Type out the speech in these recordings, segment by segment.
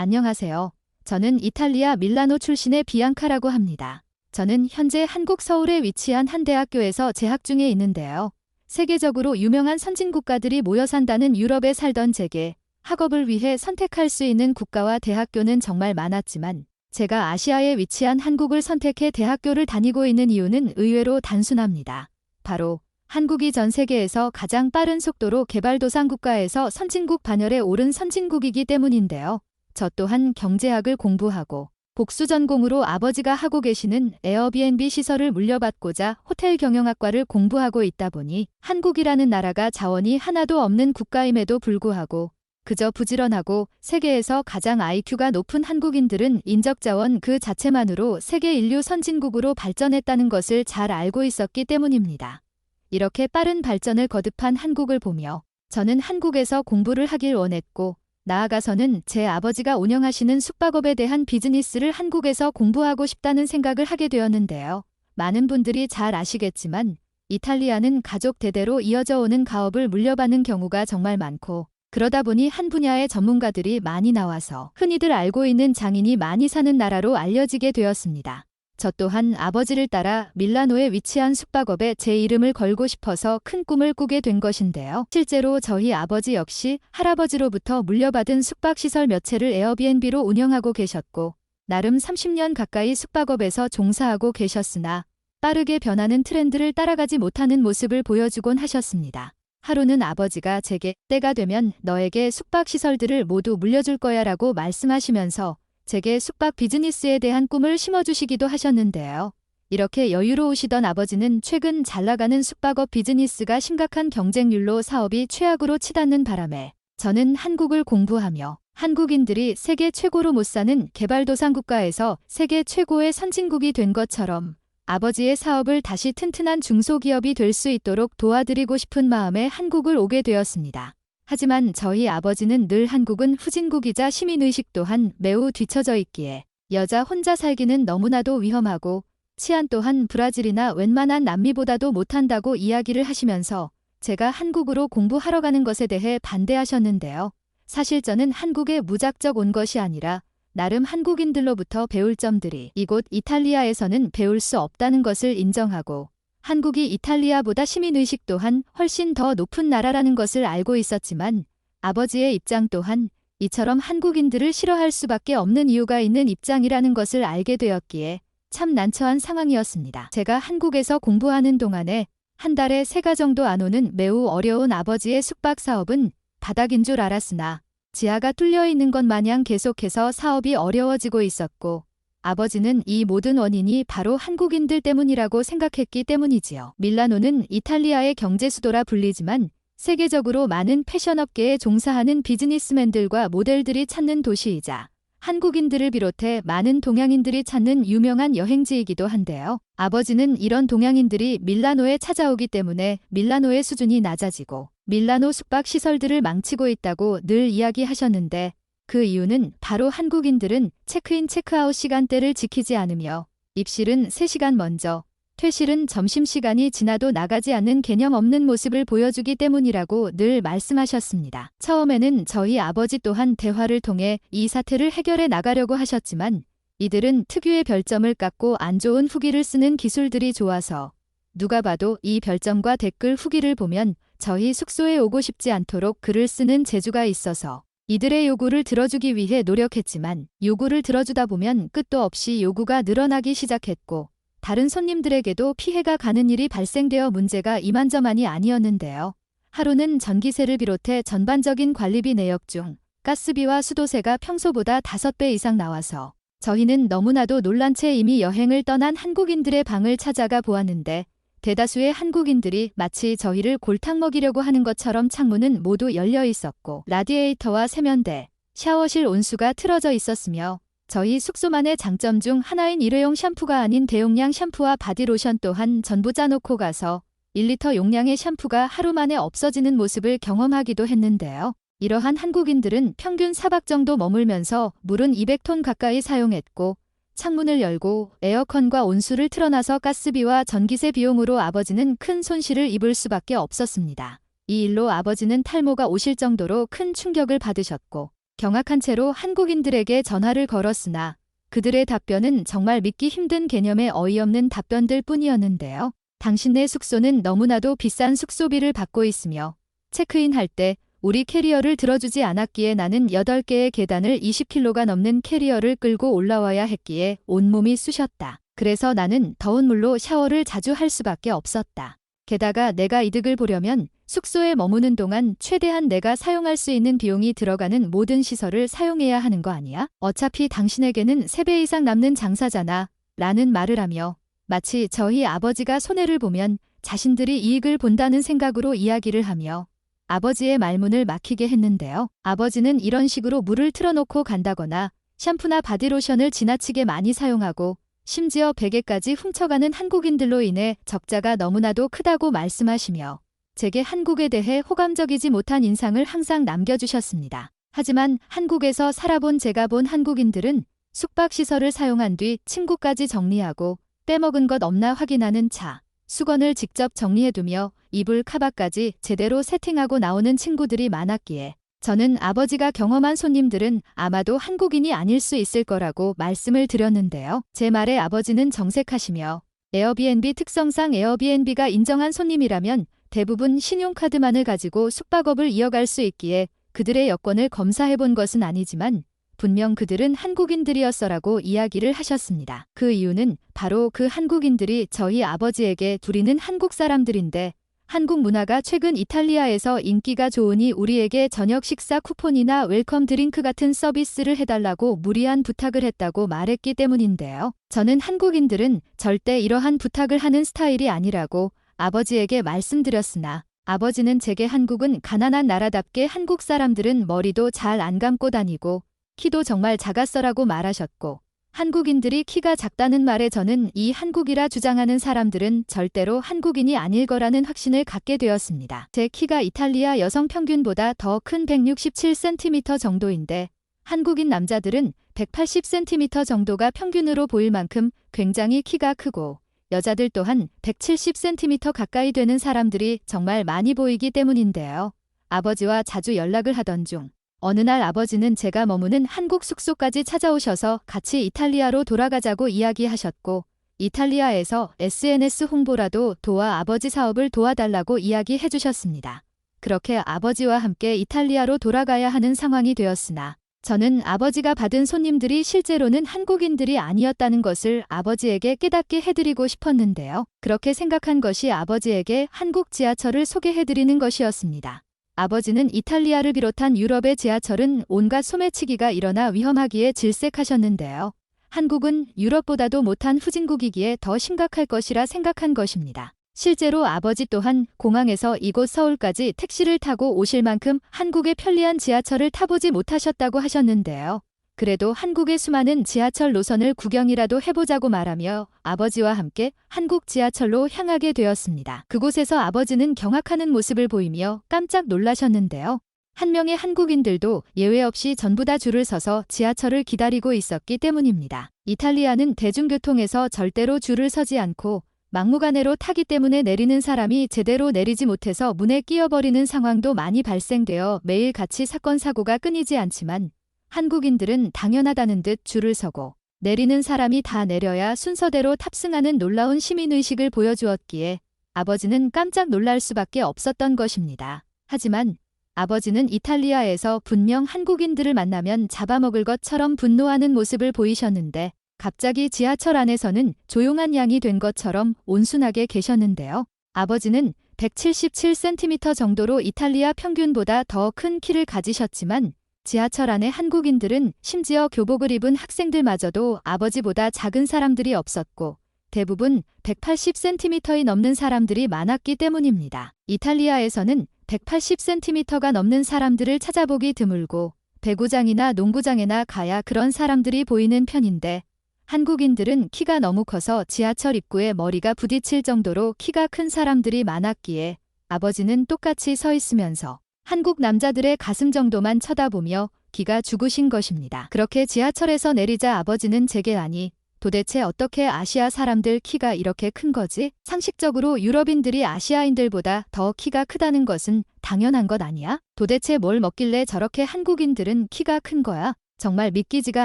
안녕하세요. 저는 이탈리아 밀라노 출신의 비앙카라고 합니다. 저는 현재 한국 서울에 위치한 한 대학교에서 재학 중에 있는데요. 세계적으로 유명한 선진국가들이 모여 산다는 유럽에 살던 제게 학업을 위해 선택할 수 있는 국가와 대학교는 정말 많았지만 제가 아시아에 위치한 한국을 선택해 대학교를 다니고 있는 이유는 의외로 단순합니다. 바로 한국이 전 세계에서 가장 빠른 속도로 개발도상 국가에서 선진국 반열에 오른 선진국이기 때문인데요. 저 또한 경제학을 공부하고 복수 전공으로 아버지가 하고 계시는 에어비앤비 시설을 물려받고자 호텔 경영학과를 공부하고 있다 보니 한국이라는 나라가 자원이 하나도 없는 국가임에도 불구하고 그저 부지런하고 세계에서 가장 IQ가 높은 한국인들은 인적자원 그 자체만으로 세계 인류 선진국으로 발전했다는 것을 잘 알고 있었기 때문입니다. 이렇게 빠른 발전을 거듭한 한국을 보며 저는 한국에서 공부를 하길 원했고 나아가서는 제 아버지가 운영하시는 숙박업에 대한 비즈니스를 한국에서 공부하고 싶다는 생각을 하게 되었는데요. 많은 분들이 잘 아시겠지만 이탈리아는 가족 대대로 이어져 오는 가업을 물려받는 경우가 정말 많고 그러다 보니 한 분야의 전문가들이 많이 나와서 흔히들 알고 있는 장인이 많이 사는 나라로 알려지게 되었습니다. 저 또한 아버지를 따라 밀라노에 위치한 숙박업에 제 이름을 걸고 싶어서 큰 꿈을 꾸게 된 것인데요. 실제로 저희 아버지 역시 할아버지로부터 물려받은 숙박시설 몇 채를 에어비앤비로 운영하고 계셨고 나름 30년 가까이 숙박업에서 종사하고 계셨으나 빠르게 변하는 트렌드를 따라가지 못하는 모습을 보여주곤 하셨습니다. 하루는 아버지가 제게 때가 되면 너에게 숙박시설들을 모두 물려줄 거야 라고 말씀하시면서 제게 숙박 비즈니스에 대한 꿈을 심어주시기도 하셨는데요. 이렇게 여유로우시던 아버지는 최근 잘나가는 숙박업 비즈니스가 심각한 경쟁률로 사업이 최악으로 치닫는 바람에 저는 한국을 공부하며 한국인들이 세계 최고로 못 사는 개발도상 국가에서 세계 최고의 선진국이 된 것처럼 아버지의 사업을 다시 튼튼한 중소기업이 될 수 있도록 도와드리고 싶은 마음에 한국을 오게 되었습니다. 하지만 저희 아버지는 늘 한국은 후진국이자 시민의식 또한 매우 뒤처져 있기에 여자 혼자 살기는 너무나도 위험하고 치안 또한 브라질이나 웬만한 남미보다도 못한다고 이야기를 하시면서 제가 한국으로 공부하러 가는 것에 대해 반대하셨는데요. 사실 저는 한국에 무작정 온 것이 아니라 나름 한국인들로부터 배울 점들이 이곳 이탈리아에서는 배울 수 없다는 것을 인정하고 한국이 이탈리아보다 시민의식 또한 훨씬 더 높은 나라라는 것을 알고 있었지만 아버지의 입장 또한 이처럼 한국인들을 싫어할 수밖에 없는 이유가 있는 입장이라는 것을 알게 되었기에 참 난처한 상황이었습니다. 제가 한국에서 공부하는 동안에 한 달에 3가 정도 안 오는 매우 어려운 아버지의 숙박 사업은 바닥인 줄 알았으나 지하가 뚫려 있는 것 마냥 계속해서 사업이 어려워지고 있었고 아버지는 이 모든 원인이 바로 한국인들 때문이라고 생각했기 때문이지요. 밀라노는 이탈리아의 경제 수도라 불리지만 세계적으로 많은 패션업계에 종사하는 비즈니스맨들과 모델들이 찾는 도시이자 한국인들을 비롯해 많은 동양인들이 찾는 유명한 여행지이기도 한데요. 아버지는 이런 동양인들이 밀라노에 찾아오기 때문에 밀라노의 수준이 낮아지고 밀라노 숙박 시설들을 망치고 있다고 늘 이야기하셨는데 그 이유는 바로 한국인들은 체크인 체크아웃 시간대를 지키지 않으며 입실은 3시간 먼저, 퇴실은 점심시간이 지나도 나가지 않는 개념 없는 모습을 보여주기 때문이라고 늘 말씀하셨습니다. 처음에는 저희 아버지 또한 대화를 통해 이 사태를 해결해 나가려고 하셨지만 이들은 특유의 별점을 깎고 안 좋은 후기를 쓰는 기술들이 좋아서 누가 봐도 이 별점과 댓글 후기를 보면 저희 숙소에 오고 싶지 않도록 글을 쓰는 재주가 있어서 이들의 요구를 들어주기 위해 노력했지만 요구를 들어주다 보면 끝도 없이 요구가 늘어나기 시작했고 다른 손님들에게도 피해가 가는 일이 발생되어 문제가 이만저만이 아니었는데요. 하루는 전기세를 비롯해 전반적인 관리비 내역 중 가스비와 수도세가 평소보다 5배 이상 나와서 저희는 너무나도 놀란 채 이미 여행을 떠난 한국인들의 방을 찾아가 보았는데 대다수의 한국인들이 마치 저희를 골탕 먹이려고 하는 것처럼 창문은 모두 열려 있었고 라디에이터와 세면대, 샤워실 온수가 틀어져 있었으며 저희 숙소만의 장점 중 하나인 일회용 샴푸가 아닌 대용량 샴푸와 바디로션 또한 전부 짜놓고 가서 1리터 용량의 샴푸가 하루 만에 없어지는 모습을 경험하기도 했는데요. 이러한 한국인들은 평균 4박 정도 머물면서 물은 200톤 가까이 사용했고 창문을 열고 에어컨과 온수를 틀어놔서 가스비와 전기세 비용으로 아버지는 큰 손실을 입을 수밖에 없었습니다. 이 일로 아버지는 탈모가 오실 정도로 큰 충격을 받으셨고 경악한 채로 한국인들에게 전화를 걸었으나 그들의 답변은 정말 믿기 힘든 개념의 어이없는 답변들 뿐이었는데요. 당신네 숙소는 너무나도 비싼 숙소비를 받고 있으며 체크인할 때 우리 캐리어를 들어주지 않았기에 나는 8개의 계단을 20kg가 넘는 캐리어를 끌고 올라와야 했기에 온몸이 쑤셨다. 그래서 나는 더운 물로 샤워를 자주 할 수밖에 없었다. 게다가 내가 이득을 보려면 숙소에 머무는 동안 최대한 내가 사용할 수 있는 비용이 들어가는 모든 시설을 사용해야 하는 거 아니야? 어차피 당신에게는 3배 이상 남는 장사잖아. 라는 말을 하며 마치 저희 아버지가 손해를 보면 자신들이 이익을 본다는 생각으로 이야기를 하며 아버지의 말문을 막히게 했는데요. 아버지는 이런 식으로 물을 틀어놓고 간다거나 샴푸나 바디로션을 지나치게 많이 사용하고 심지어 베개까지 훔쳐가는 한국인들로 인해 적자가 너무나도 크다고 말씀하시며 제게 한국에 대해 호감적이지 못한 인상을 항상 남겨주셨습니다. 하지만 한국에서 살아본 제가 본 한국인들은 숙박시설을 사용한 뒤 침구까지 정리하고 빼먹은 것 없나 확인하는 차, 수건을 직접 정리해두며 이불 카바까지 제대로 세팅하고 나오는 친구들이 많았기에 저는 아버지가 경험한 손님들은 아마도 한국인이 아닐 수 있을 거라고 말씀을 드렸는데요. 제 말에 아버지는 정색하시며 에어비앤비 특성상 에어비앤비가 인정한 손님이라면 대부분 신용카드만을 가지고 숙박업을 이어갈 수 있기에 그들의 여권을 검사해본 것은 아니지만 분명 그들은 한국인들이었어라고 이야기를 하셨습니다. 그 이유는 바로 그 한국인들이 저희 아버지에게 둘이는 한국 사람들인데 한국 문화가 최근 이탈리아에서 인기가 좋으니 우리에게 저녁 식사 쿠폰이나 웰컴 드링크 같은 서비스를 해달라고 무리한 부탁을 했다고 말했기 때문인데요. 저는 한국인들은 절대 이러한 부탁을 하는 스타일이 아니라고 아버지에게 말씀드렸으나 아버지는 제게 한국은 가난한 나라답게 한국 사람들은 머리도 잘 안 감고 다니고 키도 정말 작았어라고 말하셨고 한국인들이 키가 작다는 말에 저는 이 한국이라 주장하는 사람들은 절대로 한국인이 아닐 거라는 확신을 갖게 되었습니다. 제 키가 이탈리아 여성 평균보다 더 큰 167cm 정도인데 한국인 남자들은 180cm 정도가 평균으로 보일 만큼 굉장히 키가 크고 여자들 또한 170cm 가까이 되는 사람들이 정말 많이 보이기 때문인데요. 아버지와 자주 연락을 하던 중 어느 날 아버지는 제가 머무는 한국 숙소까지 찾아오셔서 같이 이탈리아로 돌아가자고 이야기하셨고 이탈리아에서 SNS 홍보라도 도와 아버지 사업을 도와달라고 이야기해 주셨습니다. 그렇게 아버지와 함께 이탈리아로 돌아가야 하는 상황이 되었으나 저는 아버지가 받은 손님들이 실제로는 한국인들이 아니었다는 것을 아버지에게 깨닫게 해드리고 싶었는데요. 그렇게 생각한 것이 아버지에게 한국 지하철을 소개해드리는 것이었습니다. 아버지는 이탈리아를 비롯한 유럽의 지하철은 온갖 소매치기가 일어나 위험하기에 질색하셨는데요. 한국은 유럽보다도 못한 후진국이기에 더 심각할 것이라 생각한 것입니다. 실제로 아버지 또한 공항에서 이곳 서울까지 택시를 타고 오실 만큼 한국의 편리한 지하철을 타보지 못하셨다고 하셨는데요. 그래도 한국의 수많은 지하철 노선을 구경이라도 해보자고 말하며 아버지와 함께 한국 지하철로 향하게 되었습니다. 그곳에서 아버지는 경악하는 모습을 보이며 깜짝 놀라셨는데요. 한 명의 한국인들도 예외 없이 전부 다 줄을 서서 지하철을 기다리고 있었기 때문입니다. 이탈리아는 대중교통에서 절대로 줄을 서지 않고 막무가내로 타기 때문에 내리는 사람이 제대로 내리지 못해서 문에 끼어버리는 상황도 많이 발생되어 매일같이 사건 사고가 끊이지 않지만 한국인들은 당연하다는 듯 줄을 서고 내리는 사람이 다 내려야 순서대로 탑승하는 놀라운 시민의식을 보여주었기에 아버지는 깜짝 놀랄 수밖에 없었던 것입니다. 하지만 아버지는 이탈리아에서 분명 한국인들을 만나면 잡아먹을 것처럼 분노하는 모습을 보이셨는데 갑자기 지하철 안에서는 조용한 양이 된 것처럼 온순하게 계셨는데요. 아버지는 177cm 정도로 이탈리아 평균보다 더 큰 키를 가지셨지만 지하철 안의 한국인들은 심지어 교복을 입은 학생들마저도 아버지보다 작은 사람들이 없었고 대부분 180cm이 넘는 사람들이 많았기 때문입니다. 이탈리아에서는 180cm가 넘는 사람들을 찾아보기 드물고 배구장이나 농구장에나 가야 그런 사람들이 보이는 편인데 한국인들은 키가 너무 커서 지하철 입구에 머리가 부딪힐 정도로 키가 큰 사람들이 많았기에 아버지는 똑같이 서 있으면서 한국 남자들의 가슴 정도만 쳐다보며 기가 죽으신 것입니다. 그렇게 지하철에서 내리자 아버지는 제게 아니 도대체 어떻게 아시아 사람들 키가 이렇게 큰 거지? 상식적으로 유럽인들이 아시아인들보다 더 키가 크다는 것은 당연한 것 아니야? 도대체 뭘 먹길래 저렇게 한국인들은 키가 큰 거야? 정말 믿기지가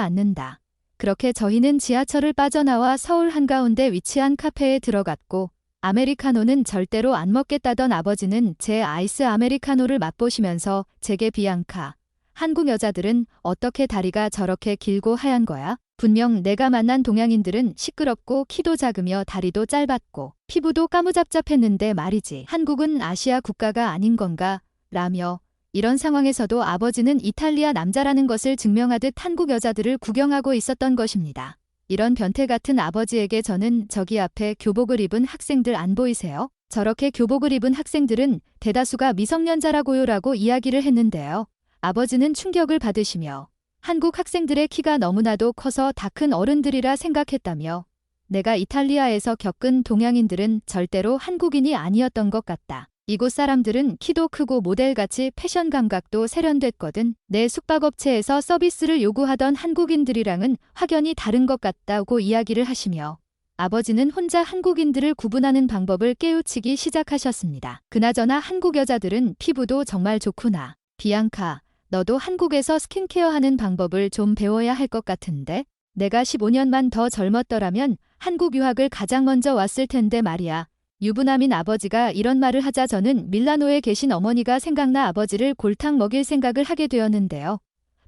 않는다. 그렇게 저희는 지하철을 빠져나와 서울 한가운데 위치한 카페에 들어갔고 아메리카노는 절대로 안 먹겠다던 아버지는 제 아이스 아메리카노를 맛보시면서 제게 비앙카, 한국 여자들은 어떻게 다리가 저렇게 길고 하얀 거야? 분명 내가 만난 동양인들은 시끄럽고 키도 작으며 다리도 짧았고 피부도 까무잡잡했는데 말이지. 한국은 아시아 국가가 아닌 건가? 라며 이런 상황에서도 아버지는 이탈리아 남자라는 것을 증명하듯 한국 여자들을 구경하고 있었던 것입니다. 이런 변태 같은 아버지에게 저는 저기 앞에 교복을 입은 학생들 안 보이세요? 저렇게 교복을 입은 학생들은 대다수가 미성년자라고요라고 이야기를 했는데요. 아버지는 충격을 받으시며 한국 학생들의 키가 너무나도 커서 다 큰 어른들이라 생각했다며 내가 이탈리아에서 겪은 동양인들은 절대로 한국인이 아니었던 것 같다. 이곳 사람들은 키도 크고 모델같이 패션 감각도 세련됐거든. 내 숙박업체에서 서비스를 요구하던 한국인들이랑은 확연히 다른 것 같다고 이야기를 하시며 아버지는 혼자 한국인들을 구분하는 방법을 깨우치기 시작하셨습니다. 그나저나 한국 여자들은 피부도 정말 좋구나. 비앙카, 너도 한국에서 스킨케어 하는 방법을 좀 배워야 할 것 같은데? 내가 15년만 더 젊었더라면 한국 유학을 가장 먼저 왔을 텐데 말이야. 유부남인 아버지가 이런 말을 하자 저는 밀라노에 계신 어머니가 생각나 아버지를 골탕 먹일 생각을 하게 되었는데요.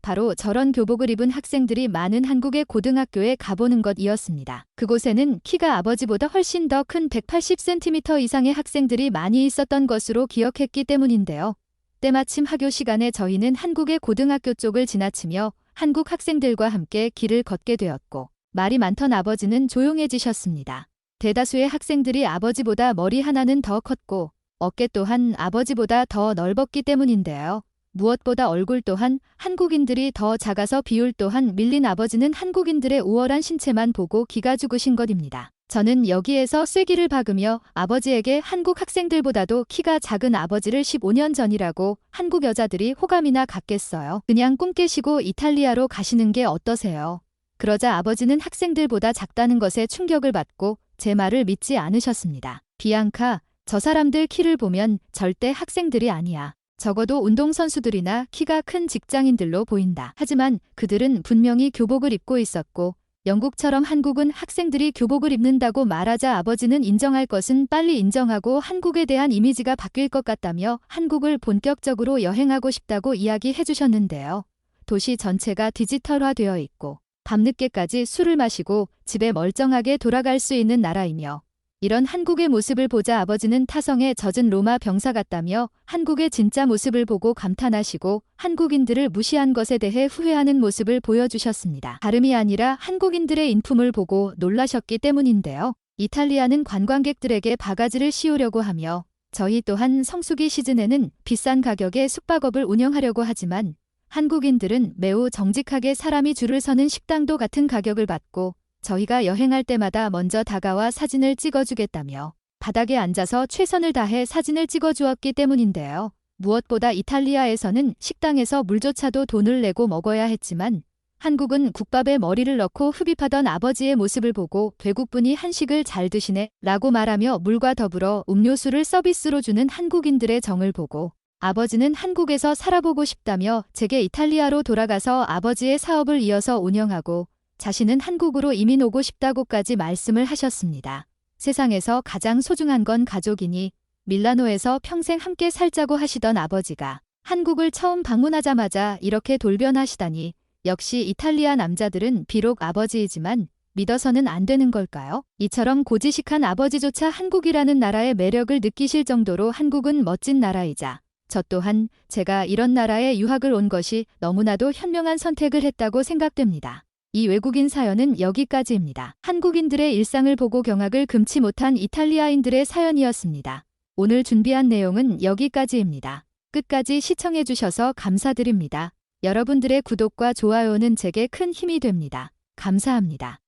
바로 저런 교복을 입은 학생들이 많은 한국의 고등학교에 가보는 것이었습니다. 그곳에는 키가 아버지보다 훨씬 더 큰 180cm 이상의 학생들이 많이 있었던 것으로 기억했기 때문인데요. 때마침 학교 시간에 저희는 한국의 고등학교 쪽을 지나치며 한국 학생들과 함께 길을 걷게 되었고 말이 많던 아버지는 조용해지셨습니다. 대다수의 학생들이 아버지보다 머리 하나는 더 컸고 어깨 또한 아버지보다 더 넓었기 때문인데요. 무엇보다 얼굴 또한 한국인들이 더 작아서 비율 또한 밀린 아버지는 한국인들의 우월한 신체만 보고 기가 죽으신 것입니다. 저는 여기에서 쐐기를 박으며 아버지에게 한국 학생들보다도 키가 작은 아버지를 15년 전이라고 한국 여자들이 호감이나 갖겠어요. 그냥 꿈 깨시고 이탈리아로 가시는 게 어떠세요? 그러자 아버지는 학생들보다 작다는 것에 충격을 받고 제 말을 믿지 않으셨습니다. 비앙카, 저 사람들 키를 보면 절대 학생들이 아니야. 적어도 운동선수들이나 키가 큰 직장인들로 보인다. 하지만 그들은 분명히 교복을 입고 있었고 영국처럼 한국은 학생들이 교복을 입는다고 말하자 아버지는 인정할 것은 빨리 인정하고 한국에 대한 이미지가 바뀔 것 같다며 한국을 본격적으로 여행하고 싶다고 이야기해 주셨는데요. 도시 전체가 디지털화되어 있고 밤늦게까지 술을 마시고 집에 멀쩡하게 돌아갈 수 있는 나라이며 이런 한국의 모습을 보자 아버지는 타성에 젖은 로마 병사 같다며 한국의 진짜 모습을 보고 감탄하시고 한국인들을 무시한 것에 대해 후회하는 모습을 보여주셨습니다. 다름이 아니라 한국인들의 인품을 보고 놀라셨기 때문인데요. 이탈리아는 관광객들에게 바가지를 씌우려고 하며 저희 또한 성수기 시즌에는 비싼 가격의 숙박업을 운영하려고 하지만 한국인들은 매우 정직하게 사람이 줄을 서는 식당도 같은 가격을 받고 저희가 여행할 때마다 먼저 다가와 사진을 찍어주겠다며 바닥에 앉아서 최선을 다해 사진을 찍어주었기 때문인데요. 무엇보다 이탈리아에서는 식당에서 물조차도 돈을 내고 먹어야 했지만 한국은 국밥에 머리를 넣고 흡입하던 아버지의 모습을 보고 외국분이 한식을 잘 드시네 라고 말하며 물과 더불어 음료수를 서비스로 주는 한국인들의 정을 보고 아버지는 한국에서 살아보고 싶다며 제게 이탈리아로 돌아가서 아버지의 사업을 이어서 운영하고 자신은 한국으로 이민 오고 싶다고까지 말씀을 하셨습니다. 세상에서 가장 소중한 건 가족이니 밀라노에서 평생 함께 살자고 하시던 아버지가 한국을 처음 방문하자마자 이렇게 돌변하시다니 역시 이탈리아 남자들은 비록 아버지이지만 믿어서는 안 되는 걸까요? 이처럼 고지식한 아버지조차 한국이라는 나라의 매력을 느끼실 정도로 한국은 멋진 나라이자 저 또한 제가 이런 나라에 유학을 온 것이 너무나도 현명한 선택을 했다고 생각됩니다. 이 외국인 사연은 여기까지입니다. 한국인들의 일상을 보고 경악을 금치 못한 이탈리아인들의 사연이었습니다. 오늘 준비한 내용은 여기까지입니다. 끝까지 시청해주셔서 감사드립니다. 여러분들의 구독과 좋아요는 제게 큰 힘이 됩니다. 감사합니다.